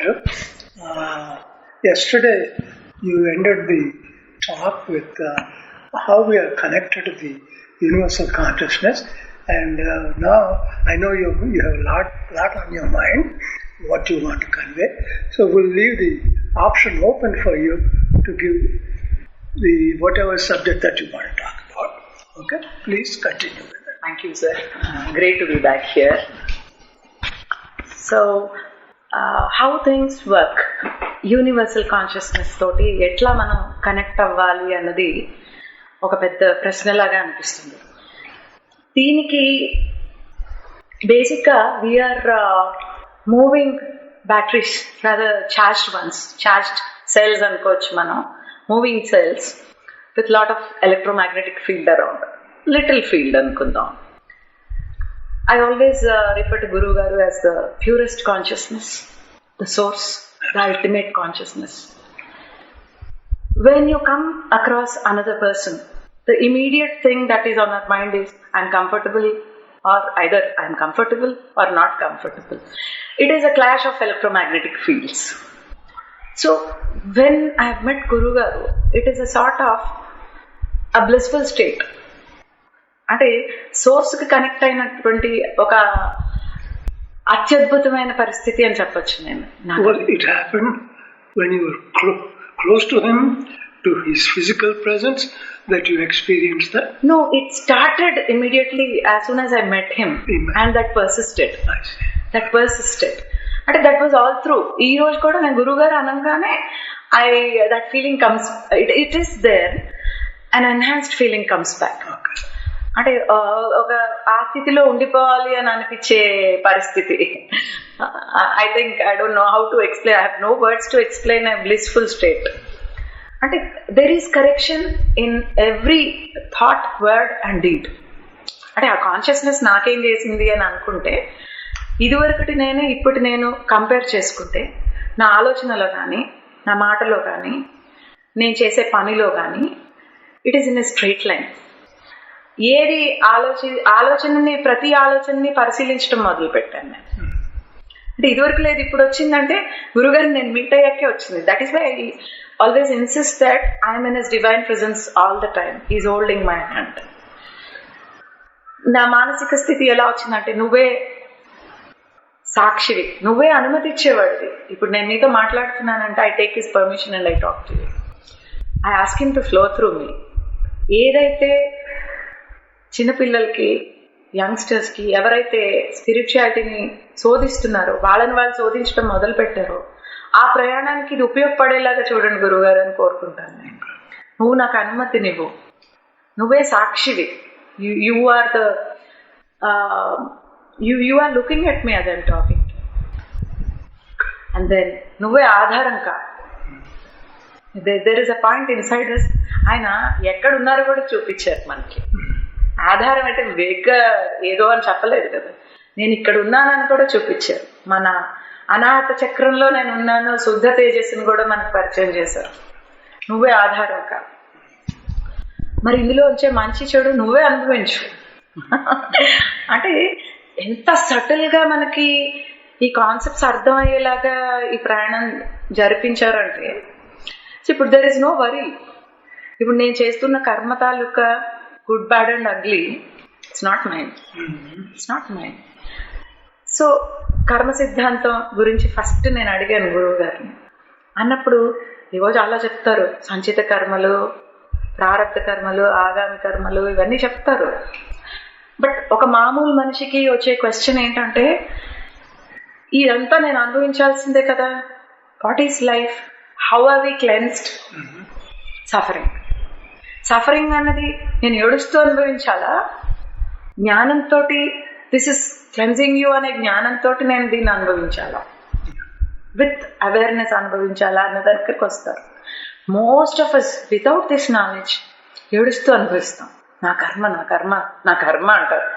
గారు. Yesterday you ended the talk with how we are connected to the universal consciousness, and now I know you have a lot on your mind, what you want to convey. So we'll leave the option open for you to give the whatever subject that you want to talk about. Okay, please continue with it. Thank you, sir. Great to be back here. So, how things work, universal consciousness తోటి ఎట్లా మనం connect అవ్వాలి అన్నది ఒక పెద్ద ప్రశ్నలాగా అనిపిస్తుంది. దీనికి బేసిక్గా we are moving batteries, rather charged ones, charged cells అనుకోవచ్చు మనం, moving cells with lot of electromagnetic field around, little field అనుకుందాం. I always refer to Guru Garu as the purest consciousness, the source, the ultimate consciousness. When you come across another person, the immediate thing that is on our mind is I'm comfortable, or either I'm comfortable or not comfortable. It is a clash of electromagnetic fields. So when I have met Guru Garu, it is a sort of a blissful state. అంటే సోర్స్కి connect అయినటువంటి ఒక అత్యద్భుతమైన పరిస్థితి అని చెప్పొచ్చు నేను. It happened when you were close to him, to his physical presence, that you experienced that? No, it started immediately as soon as I met him. And that persisted. That persisted. అంటే that was all through. ఈ రోజు కూడా నేను గురువు గారు అనగానే that feeling comes, it is there, an enhanced feeling comes back. Okay. అంటే ఒక ఆ స్థితిలో ఉండిపోవాలి అని అనిపించే పరిస్థితి. I think I don't know how to explain, I have no words to explain a blissful state. అంటే there is correction in every thought, word and deed. అంటే ఆ కాన్షియస్నెస్ నాకేం చేసింది అని అనుకుంటే, ఇదివరకటి నేను ఇప్పటి నేను కంపేర్ చేసుకుంటే, నా ఆలోచనలో కానీ, నా మాటలో కానీ, నేను చేసే పనిలో కానీ, it is in a straight line. ఏది ఆలోచనని, ప్రతి ఆలోచనని పరిశీలించడం మొదలు పెట్టాను నేను. అంటే ఇదివరకు లేదు, ఇప్పుడు వచ్చిందంటే గురుగారిని నేను మీట్ అయ్యాకే వచ్చింది. That is why I always insist that I'm in his divine presence all the time. He is holding my hand. నా మానసిక స్థితి ఎలా వచ్చిందంటే, నువ్వే సాక్షివి, నువ్వే అనుమతి ఇచ్చేవాడివి. ఇప్పుడు నేను నీతో మాట్లాడుతున్నానంటే I take his permission and I talk to you. I ask him to flow through me. ఏదైతే చిన్నపిల్లలకి, యంగ్స్టర్స్కి ఎవరైతే స్పిరిచువాలిటీని శోధిస్తున్నారో, వాళ్ళని వాళ్ళు శోధించడం మొదలు పెట్టారో, ఆ ప్రయాణానికి ఇది ఉపయోగపడేలాగా చూడండి గురువుగారు అని కోరుకుంటాను నేను. నువ్వు నాకు అనుమతినివ్వు, నువ్వే సాక్షివి. You are the you are looking at me as I'm talking. And then నువ్వే ఆధారం కా. There is a point inside us. ఆయన ఎక్కడున్నారో కూడా చూపించారు మనకి. ఆధారం అంటే వేగ్గా ఏదో అని చెప్పలేదు కదా, నేను ఇక్కడ ఉన్నానని కూడా చూపించారు. మన అనాహత చక్రంలో నేను ఉన్నాను, శుద్ధ తేజస్సుని కూడా మనకు పరిచయం చేశారు. నువ్వే ఆధారం కా. మరి ఇందులో వచ్చే మంచి చెడు నువ్వే అనుభవించు. అంటే ఎంత సటిల్గా మనకి ఈ కాన్సెప్ట్స్ అర్థమయ్యేలాగా ఈ ప్రయాణం జరిపించారంటే, ఇప్పుడు దెర్ ఇస్ నో వరీ. ఇప్పుడు నేను చేస్తున్న కర్మ తాలూకా good, bad and ugly, it's not mind, it's not mind. So కర్మ సిద్ధాంతం గురించి ఫస్ట్ నేను అడిగాను గురువు గారిని. అన్నప్పుడు ఏవో చాలా చెప్తారు, సంచిత కర్మలు, ప్రారబ్ధ కర్మలు, ఆగామి కర్మలు, ఇవన్నీ చెప్తారు. బట్ ఒక మామూలు మనిషికి వచ్చే క్వశ్చన్ ఏంటంటే, ఇదంతా నేను అనుభవించాల్సిందే కదా, what is life, how are we cleansed? Suffering. Suffering అన్నది నేను ఏడుస్తూ అనుభవించాలా? జ్ఞానంతో దిస్ ఇస్ క్లెన్జింగ్ యూ అనే జ్ఞానంతో నేను దీన్ని అనుభవించాలా? విత్ అవేర్నెస్ అనుభవించాలా అన్న దగ్గరికి వస్తారు. Most of us without this knowledge ఏడుస్తూ అనుభవిస్తాం. నా కర్మ, నా కర్మ, నా కర్మ అంటారు.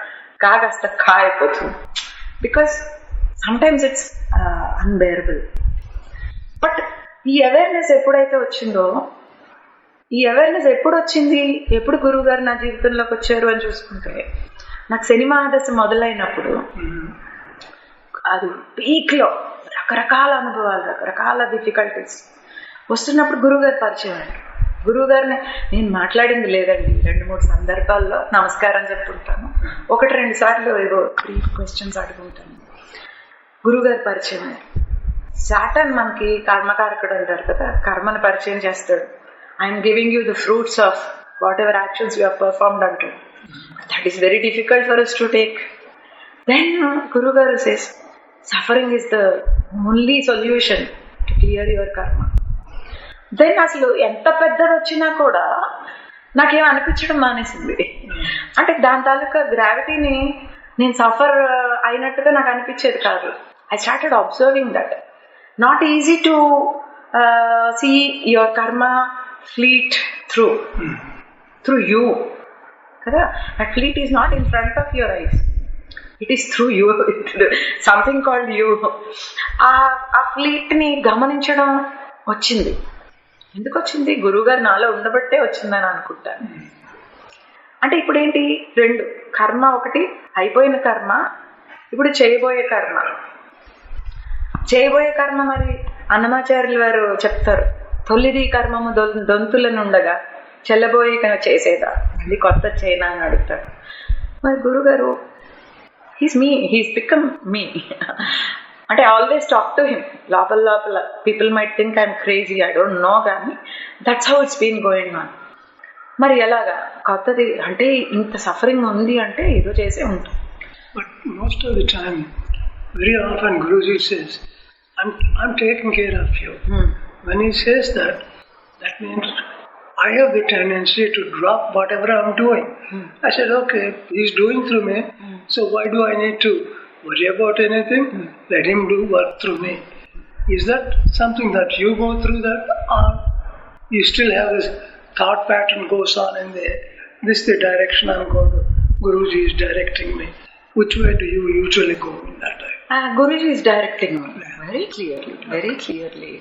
కాస్త అయిపోతుంది. Because sometimes it's unbearable. But ఈ అవేర్నెస్ ఎప్పుడైతే వచ్చిందో, ఈ అవేర్నెస్ ఎప్పుడు వచ్చింది, ఎప్పుడు గురువు గారు నా జీవితంలోకి వచ్చారు అని చూసుకుంటే, నాకు శని మహాదశ మొదలైనప్పుడు, అది పీక్లో రకరకాల అనుభవాలు, రకరకాల డిఫికల్టీస్ వస్తున్నప్పుడు గురువుగారు పరిచయం అయ్యారు. గురువుగారిని నేను మాట్లాడింది లేదండి, 2-3 సందర్భాల్లో నమస్కారం చెప్పుకుంటాను, 1-2 సార్లు ఏదో బ్రీఫ్ క్వశ్చన్స్ అడుగుంటాను. గురువుగారు పరిచయం అయ్యారు. సాటర్న్ మనకి కర్మకారకుడు అంటారు కదా, కర్మను పరిచయం చేస్తాడు. I'm giving you the fruits of whatever actions you have performed అంటాడు. That is very difficult for us to take. Then గురుగారు says suffering is the only solution to clear your karma. Then అసలు ఎంత పెద్దది వచ్చినా కూడా నాకేం అనిపించడం మానేసింది. అంటే దాని తాలూకా గ్రావిటీని నేను సఫర్ అయినట్టుగా నాకు అనిపించేది కాదు. I started observing that not easy to see your karma fleet through you కదా. That fleet is not in front of your eyes, it is through you, something called you. ఆ ఫ్లీట్ని గమనించడం వచ్చింది. ఎందుకు వచ్చింది? గురువుగారు నాలో ఉండబట్టే వచ్చిందని అనుకుంటాను. అంటే ఇప్పుడు ఏంటి, 2 కర్మ, ఒకటి అయిపోయిన కర్మ, ఇప్పుడు చేయబోయే కర్మ. చేయబోయే కర్మ మరి అన్నమాచార్యులు వారు చెప్తారు, తొలిది కర్మము దొంతులనుండగా చెల్లబోయి చేసేదా, మళ్ళీ కొత్త చేయనా అని అడుగుతాడు. మరి గురుగారు హీస్ బికమ్ మీ. అంటే I always talk to him. లోపల people might think I'm crazy, I don't know, కానీ that's how it's been going on. మరి ఎలాగా కొత్తది అంటే ఇంత సఫరింగ్ ఉంది అంటే ఏదో చేసే ఉంటుంది. But most of the time very often Guruji says I'm taking care of you. When he says that means I have the tendency to drop whatever I'm doing. I said, okay, he's doing through me, so why do I need to worry about anything? Let him do work through me. Is that something that you go through that, or you still have this thought pattern goes on in there? This is the direction I'm going to. Guruji is directing me. Which way do you usually go in that time? Guruji is directing me very clearly.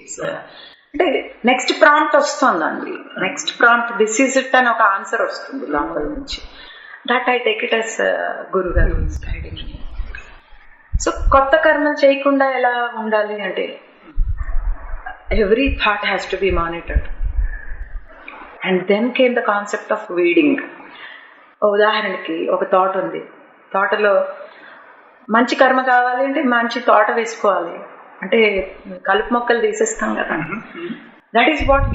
అంటే next prompt వస్తుందండి. Next prompt this is it అని ఒక answer వస్తుంది లోపల నుంచి. That I take it as గురుగారు guiding me. So కొత్త కర్మలు చేయకుండా ఎలా ఉండాలి అంటే every thought has to be monitored. And then came the concept of weeding. ఉదాహరణకి ఒక తోట ఉంది, తోటలో మంచి కర్మ కావాలి అంటే మంచి తోట వేసుకోవాలి, అంటే కలుపు మొక్కలు తీసేస్తాం కదా. That is what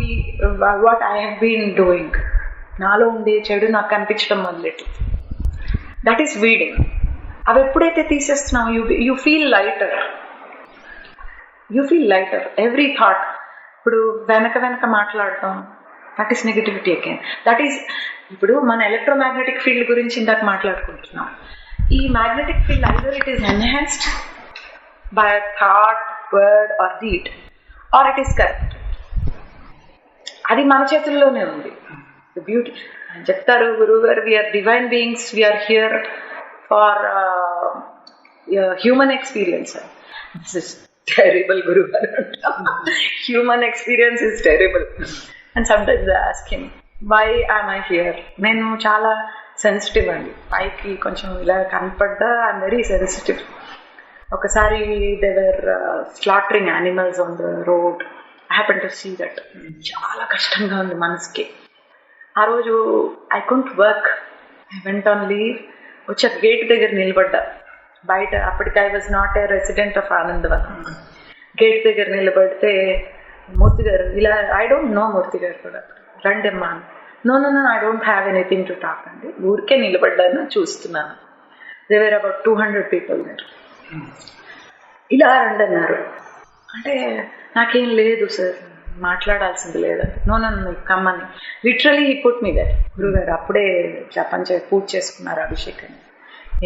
I have been doing. నాలో ఉండే చెడు నాకు కనిపించడం మొదలెట్టు. That is weeding. అవి ఎప్పుడైతే తీసేస్తున్నావు you feel lighter. Every thought. ఇప్పుడు వెనక మాట్లాడటం, that is negativity again. That is ఇప్పుడు మన ఎలక్ట్రోమాగ్నెటిక్ ఫీల్డ్ గురించి ఇందాక మాట్లాడుకుంటున్నాం. ఈ magnetic field either it is enhanced by a thought, word or deed, or it is correct. అది మన చేతుల్లోనే ఉంది. బ్యూటీ చెప్తారు గురువు గారు, we are divine beings, we are here for human experience. This is terrible గురువు గారు. Human experience is terrible. And sometimes I ask him, why am I here? నేను చాలా సెన్సిటివ్ అండి, పైకి కొంచెం ఇలా కనపడ్డా ఐఎమ్ వెరీ సెన్సిటివ్. ఒకసారి they were slaughtering animals on the road. I happen to see that. చాలా కష్టంగా ఉంది మనసుకి. ఆ రోజు I couldn't work. I went on leave. వచ్చి గేట్ దగ్గర నిలబడ్డా. బయట అప్పటికి I was not a resident of Anandavanam. Gate దగ్గర నిలబడితే మూర్తి గారు ఇలా, ఐ డోంట్ నో మూర్తి గారు కూడా, రండి అమ్మా. No I don't have anything to talk అండి, ఊరికే నిలబడ్డాను చూస్తున్నాను. They were about 200 people there. ఇలా రండి అన్నారు. అంటే నాకేం లేదు సార్, మాట్లాడాల్సింది లేదండి. నో కమ్మని literally he put me that. గురుగారు అప్పుడే జపం పూజ చేసుకున్నారు అభిషేకం.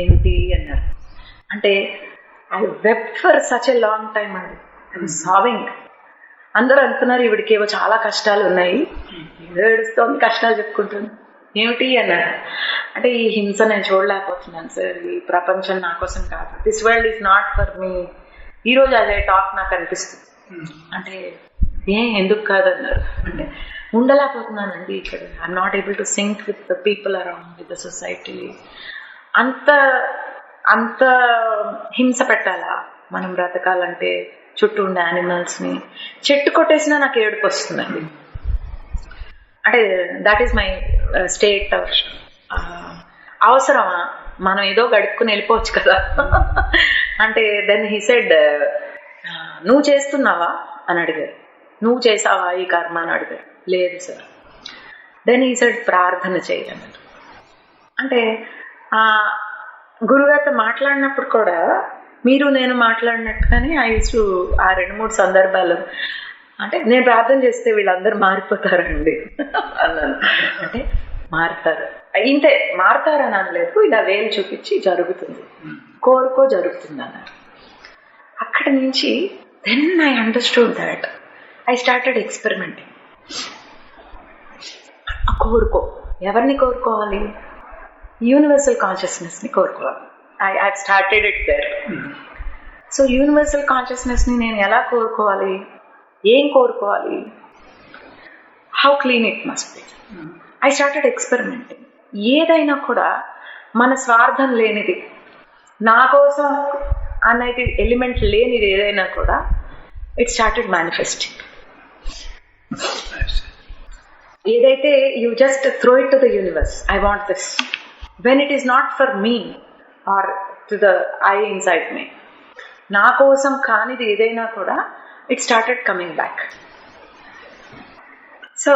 ఏంటి అన్నారు. అంటే I wept for such a long time అండి. I was sobbing. అందరూ అనుకున్నారు ఈవిడికి ఏవో చాలా కష్టాలు ఉన్నాయి, ఏడుస్తోంది, కష్టాలు చెప్పుకుంటుంది. ఏమిటి అన్నారు. అంటే ఈ హింస నేను చూడలేకపోతున్నాను సార్, ఈ ప్రపంచం నా కోసం కాదు, this world is not for మీ. ఈరోజు అదే టాక్ నాకు అనిపిస్తుంది. అంటే ఎందుకు కాదన్నారు. అంటే ఉండలేకపోతున్నానండి ఇక్కడ, I'm not able to sync with the people around, with the society. అంత హింస పెట్టాలా మనం బ్రతకాలంటే? చుట్టూ ఉండే యానిమల్స్ని. చెట్టు కొట్టేసినా నాకు ఏడుపు వస్తుందండి. అంటే దట్ ఈస్ మై స్టేట్. అవసరమా, మనం ఏదో గడుపుకుని వెళ్ళిపోవచ్చు కదా. అంటే దెన్ హీ సెడ్, నువ్వు చేస్తున్నావా అని అడిగారు. నువ్వు చేసావా ఈ కర్మ అని అడిగారు. లేదు సార్. దెన్ హీ సెడ్, ప్రార్థన చేయగలరు. అంటే గురుగారితో మాట్లాడినప్పుడు కూడా మీరు నేను మాట్లాడినట్టుగానే ఆ 2-3 సందర్భాలు అంటే నేను ప్రార్థన చేస్తే వీళ్ళందరూ మారిపోతారండి అన్నాను. అంటే మారుతారు, ఇంతే, మారుతారని అనలేదు, ఇలా వేలు చూపించి జరుగుతుంది, కోరుకో జరుగుతుంది అన్నారు. అక్కడి నుంచి then I understood that I started experimenting. కోరుకో, ఎవరిని కోరుకోవాలి? యూనివర్సల్ కాన్షియస్నెస్ని కోరుకోవాలి. I started it there. So universal కాన్షియస్నెస్ని నేను ఎలా కోరుకోవాలి? ఏం కోరుకోవాలి? How clean it must be. I started experimenting. ఏదైనా కూడా మన స్వార్థం లేనిది, నా కోసం అనేది ఎలిమెంట్ లేనిది ఏదైనా కూడా ఇట్ స్టార్టెడ్ మేనిఫెస్టింగ్. ఏదైతే you just throw it to the universe, I want this, when it is not for me or to the I inside me, నా కోసం కానిది ఏదైనా కూడా it started coming back. So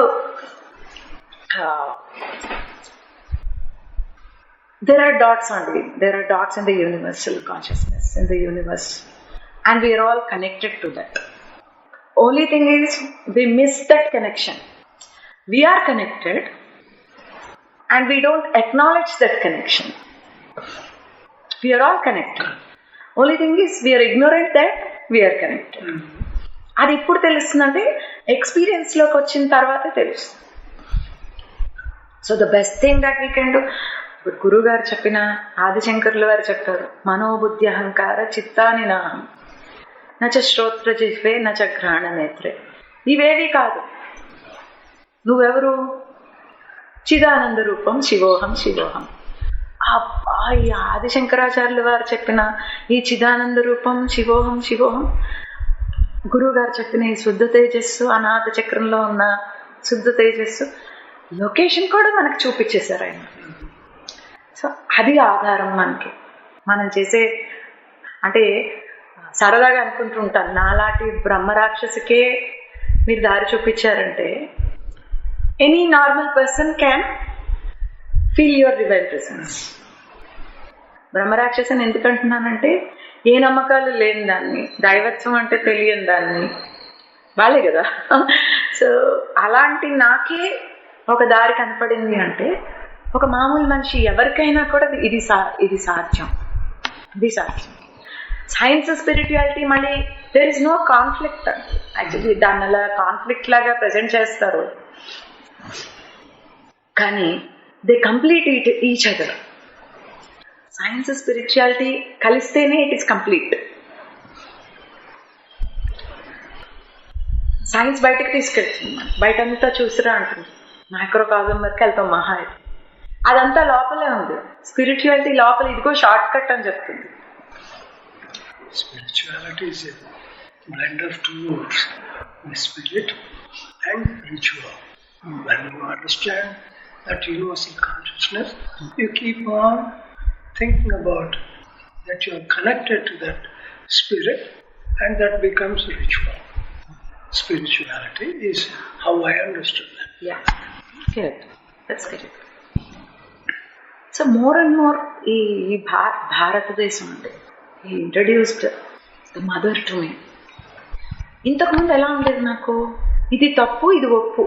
there are dots only. There are dots in the universal consciousness, in the universe, and we are all connected to that. Only thing is we miss that connection. We are connected and we don't acknowledge that connection. We are all connected. Only thing is we are ignorant that we are connected. అది ఇప్పుడు తెలుస్తుందంటే ఎక్స్పీరియన్స్లోకి వచ్చిన తర్వాతే తెలుస్తుంది. So the best thing that we can do, ఇప్పుడు గురువు గారు చెప్పిన, ఆదిశంకర్ల వారు చెప్పారు, మనోబుద్ధి అహంకార చిత్తాని నాహం నచ శ్రోత్ర జిహ్వే నచ ఘ్రాణ నేత్రే. ఇవేవి కాదు. నువ్వెవరు? చిదానంద రూపం శివోహం శివోహం. ఈ ఆదిశంకరాచార్యుల వారు చెప్పిన ఈ చిదానంద రూపం శివోహం శివోహం, గురువు గారు చెప్పిన ఈ శుద్ధ తేజస్సు, అనాథ చక్రంలో ఉన్న శుద్ధ తేజస్సు లొకేషన్ కూడా మనకు చూపించేశారు ఆయన. సో అది ఆధారం మనకి. మనం చేసే, అంటే సరదాగా అనుకుంటూ ఉంటాను, నాలాంటి బ్రహ్మరాక్షసికే మీరు దారి చూపించారంటే any normal person can feel your divine presence. బ్రహ్మరాక్షసని ఎందుకంటున్నానంటే ఏ నమ్మకాలు లేని దాన్ని, దైవత్వం అంటే తెలియని దాన్ని, వాళ్ళే కదా. సో అలాంటి నాకే ఒక దారి కనపడింది అంటే ఒక మామూలు మనిషి ఎవరికైనా కూడా ఇది సాధ్యం. ఇది సాధ్యం. సైన్స్ స్పిరిచువాలిటీ మళ్ళీ there is no conflict. Actually దాన్ని అలా కాన్ఫ్లిక్ట్ లాగా ప్రజెంట్ చేస్తారు, కానీ they complete each other. Science spirituality కలిస్తేనే ఇట్ ఈస్ కంప్లీట్. సైన్స్ బయటకు తీసుకెళ్తుంది, బయటంతా చూసిరా అంటుంది, మైక్రోకాజం వరకు వెళ్తాం మహా అయితే, అదంతా లోపలే ఉంది. స్పిరిచువాలిటీ లోపల ఇదిగో షార్ట్ కట్ అని చెప్తుంది. Spirituality is a blend of two words, the spirit and ritual. When you understand that universal consciousness, you keep on thinking about that you are connected to that spirit, and that becomes a ritual. Spirituality is how I understood that. Yeah, correct. That's correct. So more and more ఈ భారతదేశం అంటే he introduced the mother to me. ఇంతకుముందు ఎలా ఉండేది, నాకు ఇది తప్పు ఇది ఒప్పు,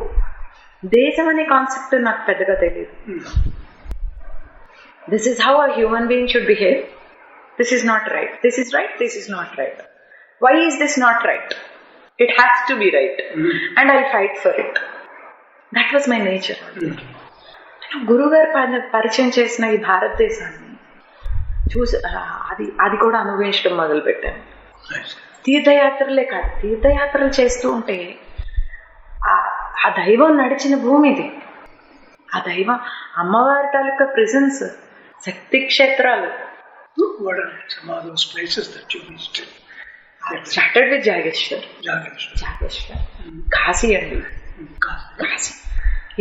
దేశం అనే కాన్సెప్ట్ నాకు పెద్దగా తెలియదు. This is how a human being should behave, this is not right, this is right, this is not right, why is this not right, it has to be right and I fight for it. That was my nature. గురువుగారు పరిచయం చేసిన ఈ భారతదేశాన్ని చూసి అది కూడా అనుభవించడం మొదలుపెట్టాను. తీర్థయాత్రలే కాదు, తీర్థయాత్రలు చేస్తూ ఉంటే ఆ దైవం నడిచిన భూమి ఇది. ఆ దైవం అమ్మవారి తాలూకా ప్రెజెన్స్, శక్తి క్షేత్రాలు. What are some of those places that you visited? Started with Jageshwar. Kashi అండి, కాశీ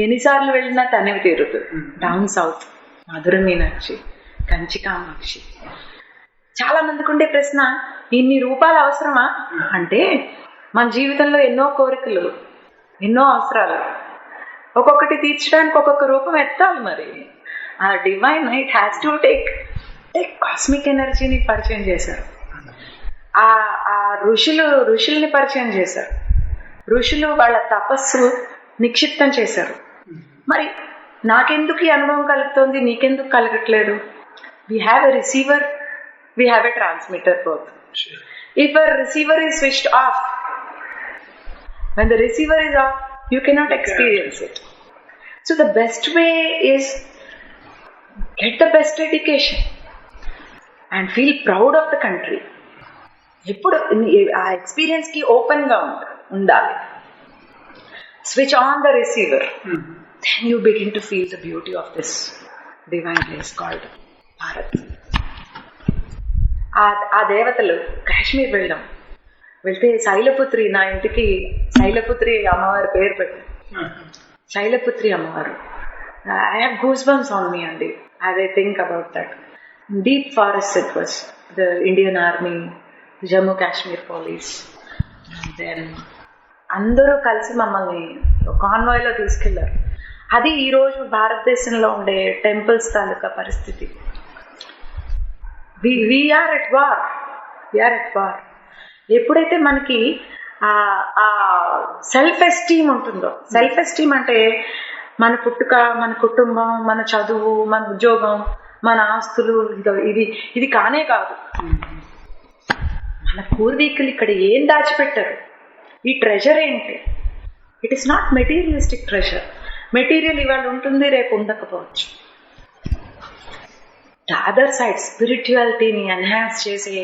ఎన్నిసార్లు వెళ్ళినా తనివి తీరుతు. Down south Madurai Meenakshi, Kanchi Kamakshi. చాలా మందికి ఉండే ప్రశ్న, ఇన్ని రూపాయలు అవసరమా అంటే, మన జీవితంలో ఎన్నో కోరికలు, ఎన్నో అవసరాలు, ఒక్కొక్కటి తీర్చడానికి ఒక్కొక్క రూపం ఎత్తాలి. మరి ఆ divine it has to take cosmic ఎనర్జీని పరిచయం చేశారు. ఆ ఋషుల్ని పరిచయం చేశారు. ఋషులు వాళ్ళ తపస్సు నిక్షిప్తం చేశారు. మరి నాకెందుకు ఈ అనుభవం కలుగుతుంది, నీకెందుకు కలగట్లేదు? We have a receiver, we have a transmitter both. If a receiver is switched off, when the receiver is off, you cannot experience it. So the best way is get the best education and feel proud of the country. ఎప్పుడు ఆ ఎక్స్పీరియన్స్కి ఓపెన్గా ఉండాలి. Switch on the receiver, then you begin to feel the beauty of this divine place called Bharat. ఆ దేవతలు కాశ్మీర్ వెళ్తే శైలపుత్రి, నా ఇంటికి శైలపుత్రి అమ్మవారి పేరు పెట్టారు. శైలపుత్రి అమ్మవారు. I have goose bumps on me అండి as I think about that. Deep forest it was, the Indian army, Jammu Kashmir police, then అందరూ కలిసి మమ్మల్ని కాన్వాయ్లో తీసుకెళ్లారు. అది ఈరోజు భారతదేశంలో ఉండే టెంపుల్స్ తాలూకా పరిస్థితి. We are at war. ఎప్పుడైతే మనకి ఆ సెల్ఫ్ ఎస్టీమ్ ఉంటుందో, సెల్ఫ్ ఎస్టీమ్ అంటే మన పుట్టుక, మన కుటుంబం, మన చదువు, మన ఉద్యోగం, మన ఆస్తులు, ఇది కానే కాదు. మన పూర్వీకులు ఇక్కడ ఏం దాచిపెట్టారు, ఈ ట్రెజర్ ఏంటి? It is not materialistic treasure. Material ఇవాళ ఉంటుంది, రేపు ఉండకపోవచ్చు. ద అదర్ సైడ్ స్పిరిచువాలిటీని ఎన్హాన్స్ చేసే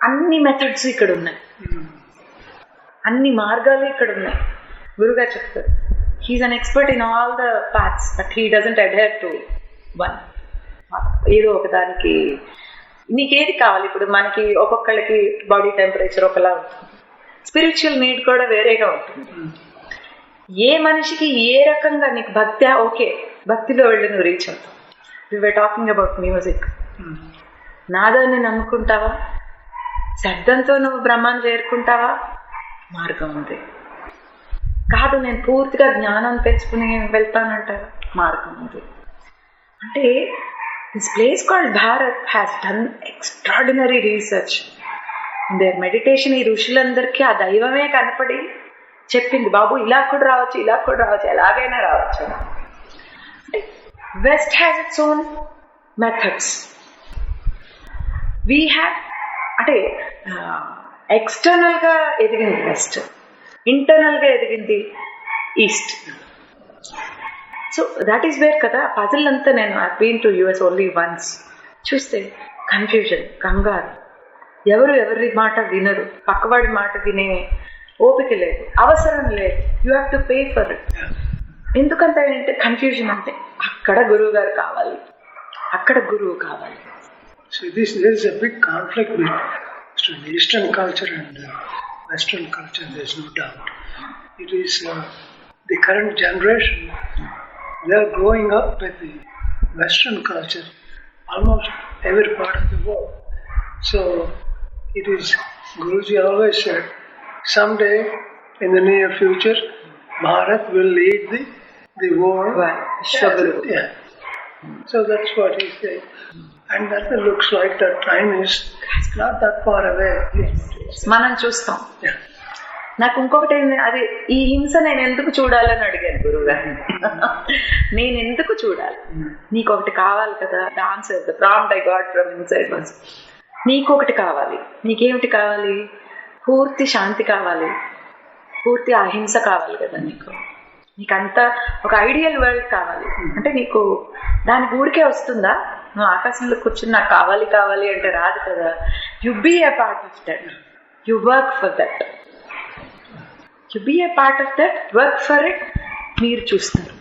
అన్ని మెథడ్స్ ఇక్కడ ఉన్నాయి, అన్ని మార్గాలు ఇక్కడ ఉన్నాయి. గురుగారు చెప్తారు, he is an expert in all the paths, but he doesn't adhere to one. ఏదో ఒకదానికి నీకేది కావాలి. ఇప్పుడు మనకి ఒక్కొక్కళ్ళకి బాడీ టెంపరేచర్ ఒకలా ఉంటుంది, స్పిరిచువల్ నీడ్ కూడా వేరేగా ఉంటుంది. ఏ మనిషికి ఏ రకంగా నీకు భక్తి, ఓకే భక్తిలో వెళ్ళి నువ్వు రీచ్ అవుతావు. వి వర్ టాకింగ్ అబౌట్ మ్యూజిక్. నాదాన్ని నమ్ముకుంటావా, శబ్దంతో నువ్వు బ్రహ్మాన్ని చేరుకుంటావా, మార్గం ఉంది. కాదు నేను పూర్తిగా జ్ఞానం తెలుసుకుని వెళ్తానంటావా, మార్గం ఉంది. అంటే this place called Bharat has done extraordinary research in there meditation. ఈ ఋషులందరికీ ఆ దైవమే కనపడి చెప్పింది, బాబు ఇలా కూడా రావచ్చు, ఇలా కూడా రావచ్చు, ఎలాగైనా రావచ్చు. అంటే west has its own methods. We have, అంటే ఎక్స్టర్నల్గా ఎదిగింది వెస్ట్, ఇంటర్నల్గా ఎదిగింది east. So that is where కదా పజిల్ అంతా. నేను I been to US only once. చూస్తే కన్ఫ్యూజన్, కంగారు, ఎవరి మాట వినరు, పక్కవాడి మాట వినే ఓపిక లేదు, అవసరం లేదు. You have to pay for it. ఎందుకంటే అంటే కన్ఫ్యూజన్ అంటే అక్కడ గురువు గారు కావాలి, అక్కడ గురువు కావాలి. So there is a big conflict between Eastern culture and Western culture, there is no doubt. It is the current generation, they are growing up with the Western culture, almost every part of the world. So it is, Guruji always said, someday in the near future, Bharat will lead the world. Right. Yeah. So that's what he said. And that looks like that time is not that far away. మనం చూస్తాం. Yeah. నాకు ఇంకొకటి, అది ఈ హింస నేను ఎందుకు చూడాలని అడిగాను గురువుగారిని. నేను ఎందుకు చూడాలి? నీకు ఒకటి కావాలి కదా. The answer, the prompt I got from inside was, నీకు ఒకటి కావాలి. నీకేమిటి కావాలి? పూర్తి శాంతి కావాలి, పూర్తి అహింస కావాలి కదా నీకు. నీకంతా ఒక ఐడియల్ వరల్డ్ కావాలి. అంటే నీకు దాని ఊరికే వస్తుందా? నువ్వు ఆకాశంలో కూర్చుని నాకు కావాలి అంటే రాదు కదా. You be a part of that, you work for that, you be a part of that, work for it. మీరు చూస్తారు,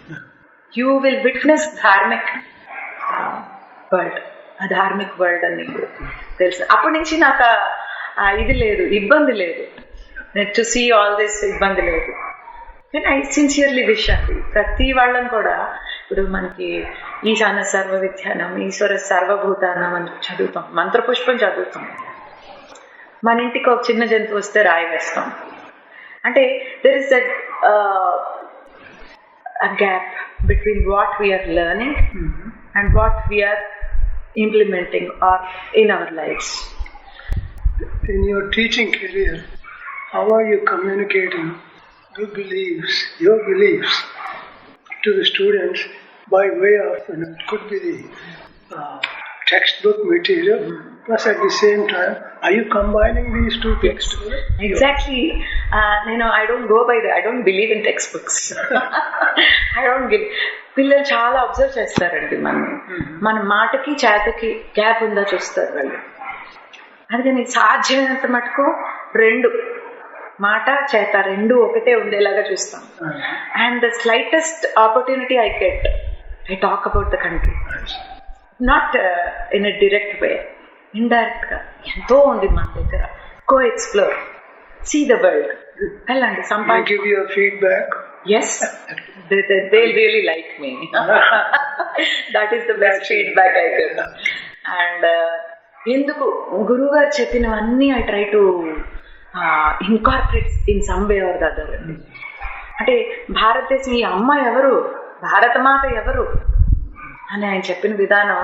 you will witness dharmic world, ఆ ధార్మిక్ వరల్డ్ అని నీకు తెలుసు. అప్పటి నుంచి నాకు ఇది లేదు, ఇబ్బంది లేదు, టు సీ ఆల్ దిస్ ఇబ్బంది లేదు. కానీ ఐ సిన్సియర్లీ విష్ అండి ప్రతి వాళ్ళని కూడా, ఇప్పుడు మనకి ఈశాన సర్వ విద్యానం, ఈశ్వర సర్వభూతానం అని చదువుతాం, మంత్రపుష్పం చదువుతాం. మన ఇంటికి ఒక చిన్న జంతువు వస్తే రాయి వేస్తాం. అంటే there is a gap between what we are learning and what we are implementing or in our lives. In your teaching career, how are you communicating your beliefs to the students by way of, it could be the textbook material, plus at the same time, are you combining these two things together? Exactly. I don't believe in textbooks. I don't give. పిల్లలు చాలా observe చేస్తారండి మన మాటకి చేతకి gap ఉందా చూస్తారు వాళ్ళు. అందుకని సాధ్యమైనంత మటుకు రెండు, మాట చేత రెండు ఒకటే ఉండేలాగా చూస్తాం. And the slightest opportunity I get, I talk about the country. Not in a direct way, ఇండైరెక్ట్గా ఎంతో ఉంది మన దగ్గర. Go explore, see the world, వెళ్ళండి, సంపాదించు. Give you a feedback. Yes, they'll really like me. That is the best feedback I get. And ఎందుకు గురువు గారు చెప్పినవన్నీ I try to incorporate in some way or the other అండి. అంటే భారతదేశం, ఈ అమ్మ ఎవరు, భారతమాత ఎవరు అని ఆయన చెప్పిన విధానం,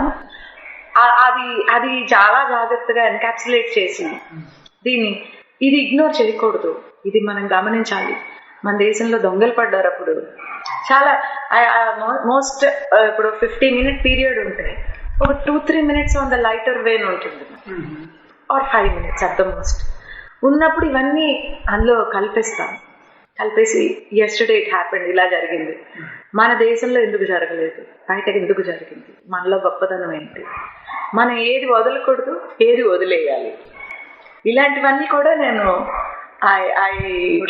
అది చాలా జాగ్రత్తగా ఎన్కాప్సులేట్ చేసి దీన్ని, ఇది ఇగ్నోర్ చేయకూడదు, ఇది మనం గమనించాలి. మన దేశంలో దొంగలు పడ్డారు అప్పుడు చాలా, మోస్ట్ ఇప్పుడు 50-minute పీరియడ్ ఉంటే ఒక 2-3 minutes on the lighter vein ఉంటుంది, or 5 minutes at the most. ఉన్నప్పుడు ఇవన్నీ అందులో కలిపేసి ఎస్టర్డే ఇట్ హ్యాపెండ్, ఇలా జరిగింది, మన దేశంలో ఎందుకు జరగలేదు, బయటకు ఎందుకు జరిగింది, మనలో గొప్పదనం ఏంటి, మనం ఏది వదలకూడదు, ఏది వదిలేయాలి, ఇలాంటివన్నీ కూడా నేను I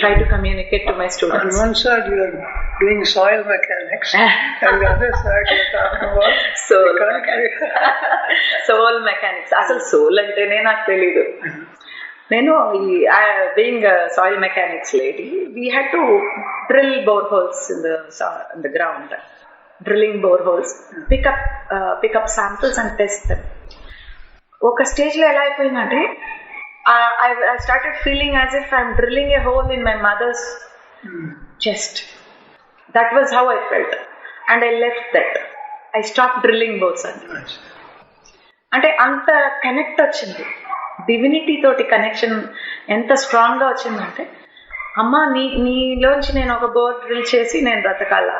try to communicate to my students. On one side you are doing soil mechanics and the other side you are talking about soul mechanics. అసలు soul అంటేనే నాకు తెలీదు. నేను being a soil mechanics lady, we had to drill boreholes in the ground. Drilling boreholes, pick up samples and test them. ఒక స్టేజ్లో ఎలా అయిపోయిందంటే, I started feeling as if I'm drilling a hole in my mother's chest. That was how I felt. And I left that. I stopped drilling both sides. అంటే అంత connect వచ్చింది, divinity తోటి connection ఎంత స్ట్రాంగ్గా వచ్చిందంటే, అమ్మ నీలోంచి నేను ఒక బోర్ డ్రిల్ చేసి నేను బ్రతకాలా,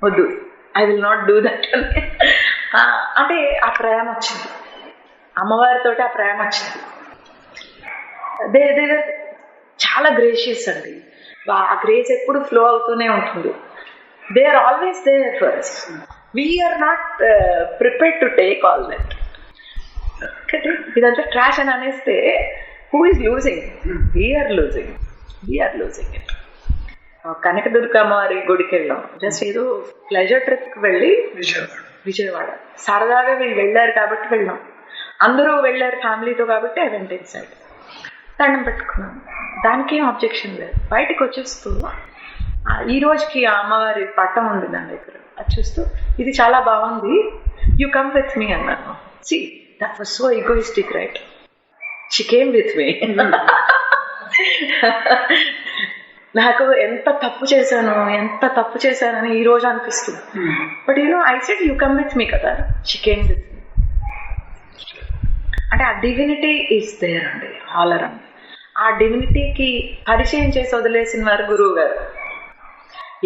వద్దు, I will not do that. అంటే ఆ ప్రేమ వచ్చింది, అమ్మవారితోటి ఆ ప్రేమ వచ్చింది. దే చాలా గ్రేషియస్ అండి, ఆ గ్రేస్ ఎప్పుడు ఫ్లో అవుతూనే ఉంటుంది. They are always there for us. We are not prepared to take all that. ఇదంతా ట్రాష్ అని అనేస్తే who is losing? We are losing it. కనకదుర్గమ్మవారి గుడికి వెళ్ళాం, జస్ట్ ఏదో ప్లెజర్ ట్రిప్కి వెళ్ళి విజయవాడ సరదాగా వీళ్ళు వెళ్ళారు కాబట్టి వెళ్ళాం, అందరూ వెళ్ళారు ఫ్యామిలీతో కాబట్టి ఐ వెంట ఇన్సైడ్ దండం పెట్టుకున్నాను, దానికి ఏం అబ్జెక్షన్ లేదు. బయటకు వచ్చేస్తూ ఈ రోజుకి ఆ అమ్మవారి పట్టం ఉంది నా దగ్గర, అది చూస్తూ ఇది చాలా బాగుంది, యూ కమ్ విత్ మీ అన్నాను. See that was so egoistic, right? She came with me. నాకు ఎంత తప్పు చేశానని ఈ రోజు అనిపిస్తుంది. But I said you come with me కదా, షీ కేమ్ విత్ మీ. అంటే ఆ డివినిటీ ఈజ్ దేర్ అండి ఆల్ అరౌండ్. ఆ డివినిటీకి పరిచయం చేసి వదిలేసిన వారు గురువు గారు.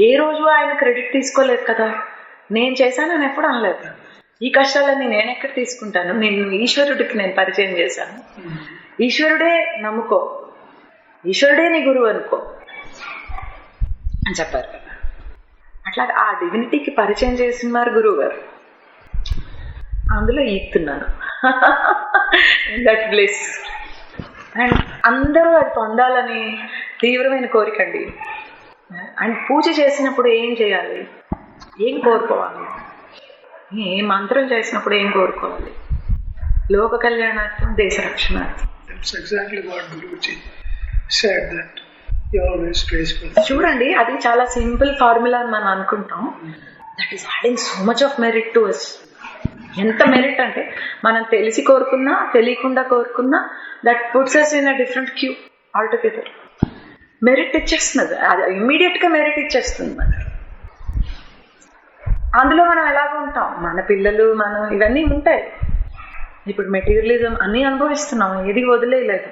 ఏ రోజు ఆయన క్రెడిట్ తీసుకోలేదు కదా, నేను చేశానని ఎప్పుడు అనలేదు. ఈ కష్టాలన్నీ నేను ఎక్కడ తీసుకుంటాను, నేను ఈశ్వరుడికి నేను పరిచయం చేశాను, ఈశ్వరుడే నమ్ముకో, ఈశ్వరుడే నీ గురువు అనుకో అని చెప్పారు కదా. అట్లా ఆ డివినిటీకి పరిచయం చేసిన వారు గురువు గారు. అందులో ఈస్తున్నాను దట్ బ్లెస్. అండ్ అందరూ అది పొందాలని తీవ్రమైన కోరిక అండి. అండ్ పూజ చేసినప్పుడు ఏం చేయాలి, ఏం కోరుకోవాలి, ఏ మంత్రం చేసినప్పుడు ఏం కోరుకోవాలి? లోక కళ్యాణార్థం, దేశ రక్షణార్థం. It's exactly what Guruji said, that you always praise for. చూడండి, అది చాలా సింపుల్ ఫార్ములా అని మనం అనుకుంటాం. That is adding so much of merit to us. ఎంత మెరిట్ అంటే మనం తెలిసి కోరుకున్నా తెలియకుండా కోరుకున్నా that puts us in a different queue altogether. Merit ఇచ్చేస్తున్నది, అది ఇమ్మీడియట్ గా మెరిట్ ఇచ్చేస్తుంది మనకి. అందులో మనం ఎలాగ ఉంటాం, మన పిల్లలు మనం ఇవన్నీ ఉంటాయి. ఇప్పుడు మెటీరియలిజం అన్నీ అనుభవిస్తున్నాం, ఏది వదిలేయలేదు.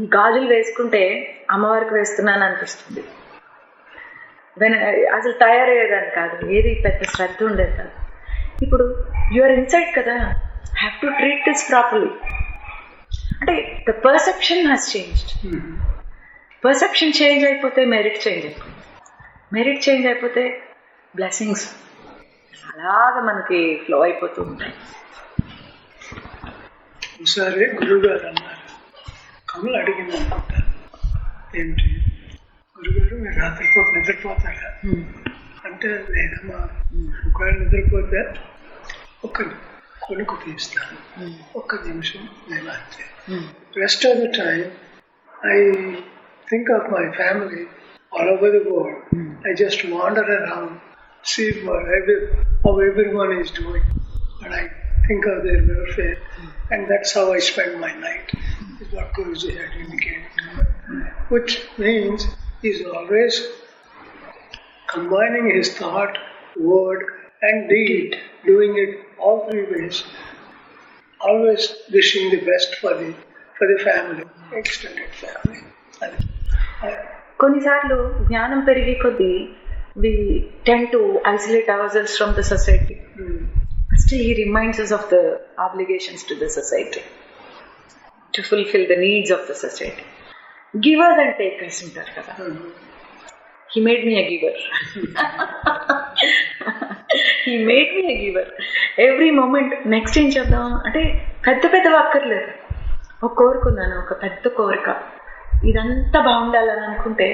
ఈ గాజులు వేసుకుంటే అమ్మవారికి వేస్తున్నాను అనిపిస్తుంది. అసలు తయారయ్యేదాన్ని కాదు, ఏది పెద్ద శ్రద్ధ ఉండేది కాదు. ఇప్పుడు యూఆర్ ఇన్సైడ్ కదా, have to treat this properly. అంటే the perception has changed. Perception change అయిపోతే మెరిట్ చేంజ్ అయిపోతుంది, మెరిట్ చేంజ్ అయిపోతే బ్లెస్సింగ్స్ అలాగా మనకి ఫ్లో అయిపోతూ ఉంటాయి. ఒకసారి గురువు గారు అన్నారు, కమలు అడిగింది అనుకుంటారు, ఏంటి గురుగారు మీరు రాత్రిపూట నిద్రపోతారా అంటే, లేదమ్మా ఒకవేళ నిద్రపోతే కొనుక్కు తీస్తాను, 1 నిమిషం నేను అంతే. Rest of the time I think of my family all over the world. I just wander around, see how everyone is doing, and I think of their welfare, and that's how I spend my night, is what Guruji had indicated. Which means he's always combining his thought, word and deed, doing it all 3 ways, always wishing the best for the family, extended family. కొన్నిసార్లు జ్ఞానం పెరిగే కొద్దీ we tend to isolate ourselves from the society. Still he reminds us of the obligations to the society, to fulfill the needs of the society. Givers and takers ఉంటారు కదా. He made me a giver. He made me a giver. Every moment next ఏం చేద్దాం అంటే పెద్ద అక్కర్లేదు, ఒక కోరుకున్నాను, ఒక పెద్ద కోరిక, ఇదంతా బాగుండాలని అనుకుంటే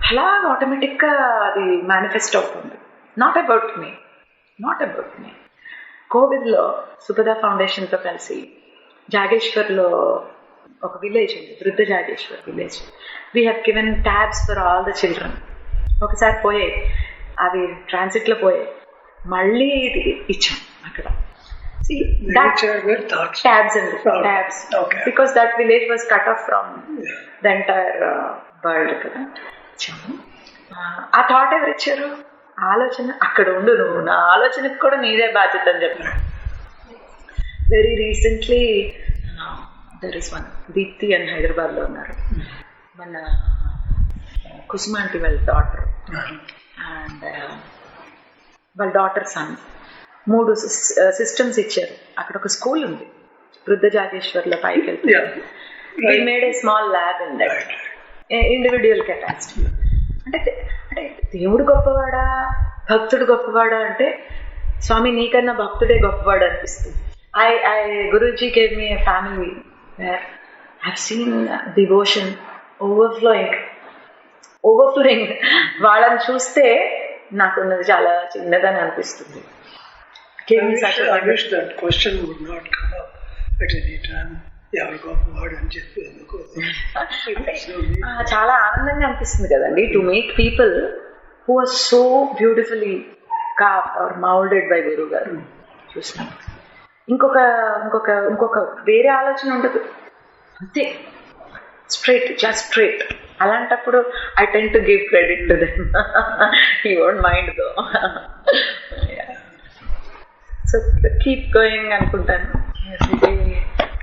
అలా ఆటోమేటిక్గా అది మేనిఫెస్ట్ అవుతుంది. Not about me. కోవిడ్లో సుభదా ఫౌండేషన్తో కలిసి జాగేశ్వర్లో ఒక విలేజ్ ఉంది, Vriddh Jageshwar village. We have given tabs for all the children. ఒకసారి పోయాయి అవి, ట్రాన్సిట్లో పోయాయి, మళ్ళీ ఇది ఇచ్చాం అక్కడ. Tabs, okay. Because that village was cut off from the entire world కదా. ఆ థాట్ ఎవరు ఇచ్చారు? ఆలోచన. అక్కడ ఉండు నువ్వు, నా ఆలోచనకు కూడా నీదే బాధ్యత అని చెప్పారు. Very recently there is one Deepti అని హైదరాబాద్లో ఉన్నారు, మన కుసుమాంటి వాళ్ళ డాటర్ అండ్ వాళ్ళ డాటర్ సన్. 3 సిస్టమ్స్ ఇచ్చారు. అక్కడ ఒక స్కూల్ ఉంది వృద్ధ జాగేశ్వర్లో, పైకి వెళ్తే we made a small lab in that, individual capacity. అంటే దేవుడు గొప్పవాడా భక్తుడు గొప్పవాడా అంటే, స్వామి నీకన్నా భక్తుడే గొప్పవాడు అనిపిస్తుంది. Guruji gave me a family where I've seen devotion overflowing. వాళ్ళని చూస్తే నాకున్నది చాలా చిన్నదని అనిపిస్తుంది. I wish that question would not come up at any time. ఎవరు గొప్పవాడు అని చెప్పి ఎందుకు. చాలా ఆనందంగా అనిపిస్తుంది కదండి, to make people who are so beautifully carved or moulded by గురువు గారు చూసినాం. ఇంకొక వేరే ఆలోచన ఉండదు, అంతే, జస్ట్ స్ట్రైట్. అలాంటప్పుడు I tend to give credit to them. He won't mind though. So keep going అనుకుంటాను.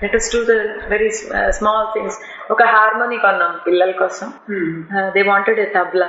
Let us do the very small things. ఒక హార్మోనీ కొన్నాం పిల్లల కోసం. They wanted a tabla.